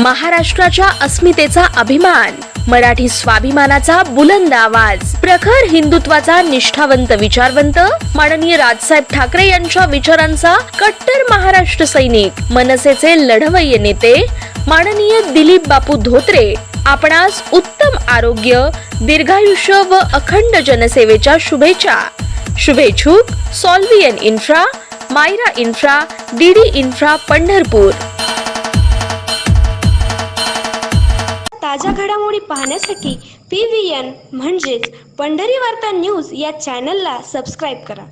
महाराष्ट्राच्या अस्मितेचा अभिमान, मराठी स्वाभिमानाचा बुलंद आवाज, प्रखर हिंदुत्वाचा निष्ठावंत विचारवंत, माननीय राजसाहेब ठाकरे यांच्या विचारांचा कट्टर महाराष्ट्र सैनिक, मनसेचे लढवय्ये नेते माननीय दिलीप बापू धोत्रे आपणास उत्तम आरोग्य, दीर्घायुष्य व अखंड जनसेवेच्या शुभेच्छा. शुभेच्छुक Solvian infra, Myra infra, DD infra Pandharpur. ताज्या घडामोडी पाहण्यासाठी PVN म्हणजेच पंढरी वार्ता न्यूज या चॅनलला सबस्क्राईब करा.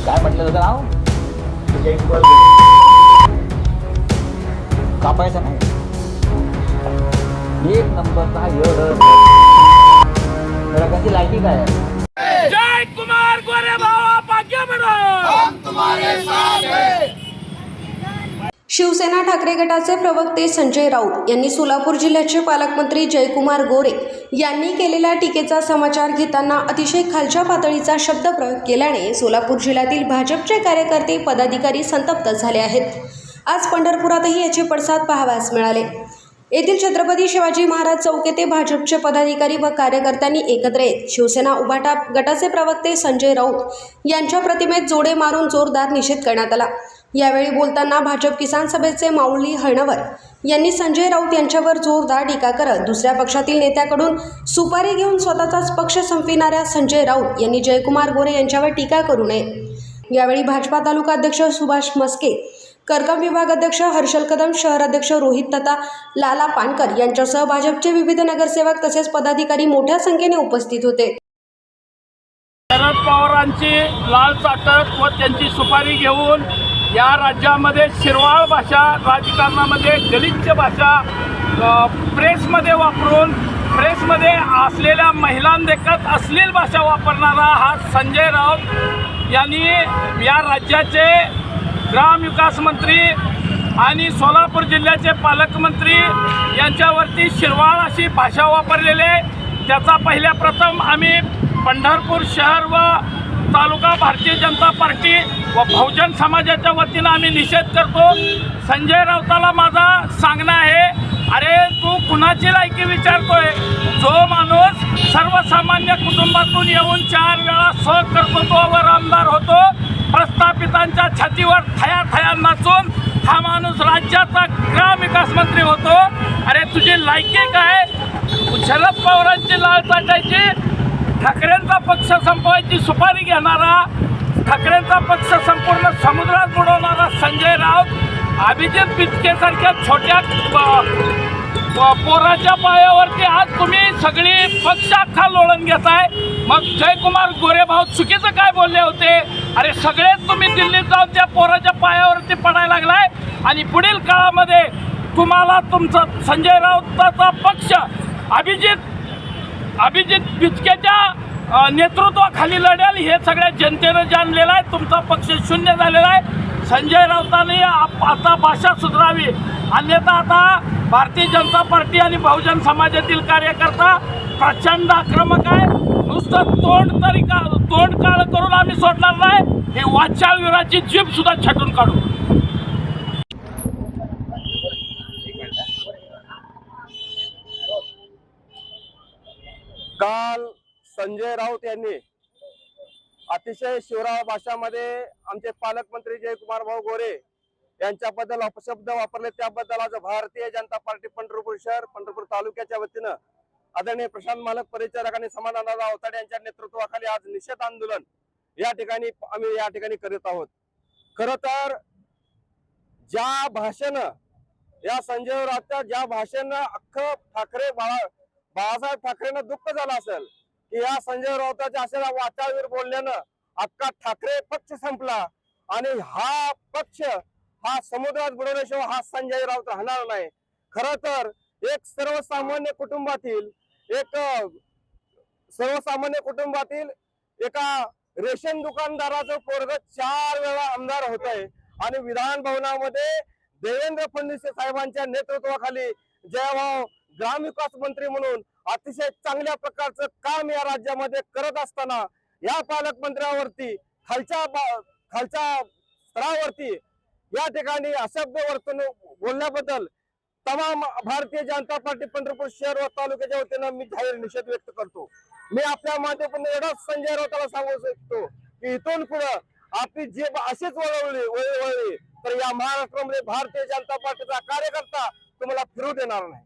काय म्हटलं होतं नाव? कापायचं नाही. एक नंबरचा कशी लायकी काय आहे? जय कुमार गोरे बाबा भाग्य बढ़ाओ, हम तुम्हारे साथ हैं. शिवसेना ठाकरे गटाचे प्रवक्ते संजय राऊत यांनी सोलापूर जिल्ह्याचे पालकमंत्री जयकुमार गोरे यांनी केलेल्या टीकेचा समाचार घेताना अतिशय खालच्या पातळीचा शब्दप्रयोग केल्याने सोलापूर जिल्ह्यातील भाजपचे कार्यकर्ते पदाधिकारी संतप्त झाले आहेत. आज पंढरपुरातही याचे पडसाद पाहावयास मिळाले. येथील छत्रपती शिवाजी महाराज चौक येथे भाजपचे पदाधिकारी व कार्यकर्त्यांनी एकत्र येत शिवसेना उभाटा गटाचे प्रवक्ते संजय राऊत यांच्या प्रतिमेत जोडे मारून जोरदार निषेध करण्यात आला. यावेळी बोलताना भाजप किसान सभेचे माऊली हळणवर यांनी संजय राऊत यांच्यावर जोरदार टीका करत दुसऱ्या पक्षातील नेत्याकडून सुपारी घेऊन स्वतःचाच पक्ष संपविणाऱ्या संजय राऊत यांनी जयकुमार गोरे यांच्यावर टीका करू नये. यावेळी भाजपा तालुका अध्यक्ष सुभाष मस्के, करकम विभाग अध्यक्ष हर्षल कदम, शहर अध्यक्ष रोहित तथा लाला पानकर यांच्यासह भाजपचे विविध नगरसेवक तसेच पदाधिकारी मोठ्या संख्येने उपस्थित होते. शरद पवारांची लाल चाटक व त्यांची सुपारी घेऊन या राज्यामध्ये शिरवाळ भाषा, राजकारणामध्ये गलिच्छ भाषा प्रेसमध्ये वापरून प्रेसमध्ये असलेल्या महिलांदेखत अश्लील भाषा वापरणारा हा संजय राऊत यांनी या राज्याचे ग्रामविकास मंत्री आणि सोलापूर जिल्ह्याचे पालकमंत्री यांच्यावरती शिरवाळ अशी भाषा वापरलेली. त्याचा पहिल्या प्रथम आम्ही पंढरपूर शहर व तालुका भारतीय जनता पार्टी व बहुजन समाजाच्या वतीनं आम्ही निषेध करतो. संजय राऊताला माझा सांगणं आहे, अरे तू कुणाची लायकी विचारतोय? जो माणूस सर्वसामान्य कुटुंबातून येऊन 4 वेळा सहकर्तृत्वावर आमदार होतो, प्रस्थापितांच्या छातीवर थया थया नाचून हा माणूस राज्याचा ग्रामविकास मंत्री होतो. अरे तुझी लायकी काय? शरद पवारांची लाल चाटायची, ठाकरेंचा पक्ष संपवायची सुपारी घेणारा, ठाकरेंचा पक्ष संपूर्ण समुद्रात बुडवणारा संजय राऊत अभिजित बिचकेसारख्या छोट्या पोराच्या पायावरती आज तुम्ही सगळी पक्ष अख्खा लोळण घेताय. मग जयकुमार गोरे भाऊ चुकीचं काय बोलले होते? अरे सगळेच तुम्ही दिल्लीत जाऊन त्या पोराच्या पायावरती पडायला लागलाय आणि पुढील काळामध्ये तुम्हाला तुमचा संजय राऊताचा पक्ष अभिजित बिचकेच्या नेतृत्वाखाली लढेल हे सगळ्या जनतेनं जाणलेलं आहे. तुमचा पक्ष शून्य झालेला आहे. संजय राऊतांनी आता भाषा सुधारावी, अन्यथा आता भारतीय जनता पार्टी आणि बहुजन समाजातील कार्यकर्ता प्रचंड आक्रमक आहे. नुसतं तोंड काळ करून आम्ही सोडणार नाही. हे वाचाळ वीराची जीभ सुद्धा छाटून काढू. काल संजय राऊत यांनी अतिशय शिवराळ भाषामध्ये आमचे पालकमंत्री जयकुमार भाऊ गोरे यांच्याबद्दल अपशब्द वापरले. त्याबद्दल आज भारतीय जनता पार्टी पंढरपूर शहर पंढरपूर तालुक्याच्या वतीनं आदरणीय प्रशांत मालक परिचारक आणि समाधानराव अवताडे यांच्या नेतृत्वाखाली आज निषेध आंदोलन या ठिकाणी करीत आहोत. खरं तर ज्या भाषेनं या संजय राऊतच्या ज्या भाषेनं अख्खं बाळासाहेब ठाकरेंना दुःख झालं असेल की या संजय राऊताच्या अशा वाचाळवीर बोलल्यानं अख्खा ठाकरे पक्ष संपला आणि हा पक्ष हा समुद्रात बुडवल्याशिवाय हा संजय राऊत राहणार नाही. खरं तर एक सर्वसामान्य कुटुंबातील एका रेशन दुकानदाराचं पोरग 4 वेळा आमदार होत आहे आणि विधान भवनामध्ये देवेंद्र फडणवीस साहेबांच्या नेतृत्वाखाली जयभाऊ ग्रामविकास मंत्री म्हणून अतिशय चांगल्या प्रकारचं काम या राज्यामध्ये करत असताना या पालकमंत्र्यावरती खालच्या स्तरावरती या ठिकाणी अशब्द वर्तणूक बोलण्याबद्दल तमाम भारतीय जनता पार्टी पंढरपूर शहर व तालुक्याच्या वतीनं मी जाहीर निषेध व्यक्त करतो. मी आपल्या माध्यमातून एवढाच संजय राऊताला सांगू शकतो की इथून पुढे आपली जीभ अशीच वळवली तर या महाराष्ट्रामध्ये भारतीय जनता पार्टीचा कार्यकर्ता तुम्हाला फिरू देणार नाही.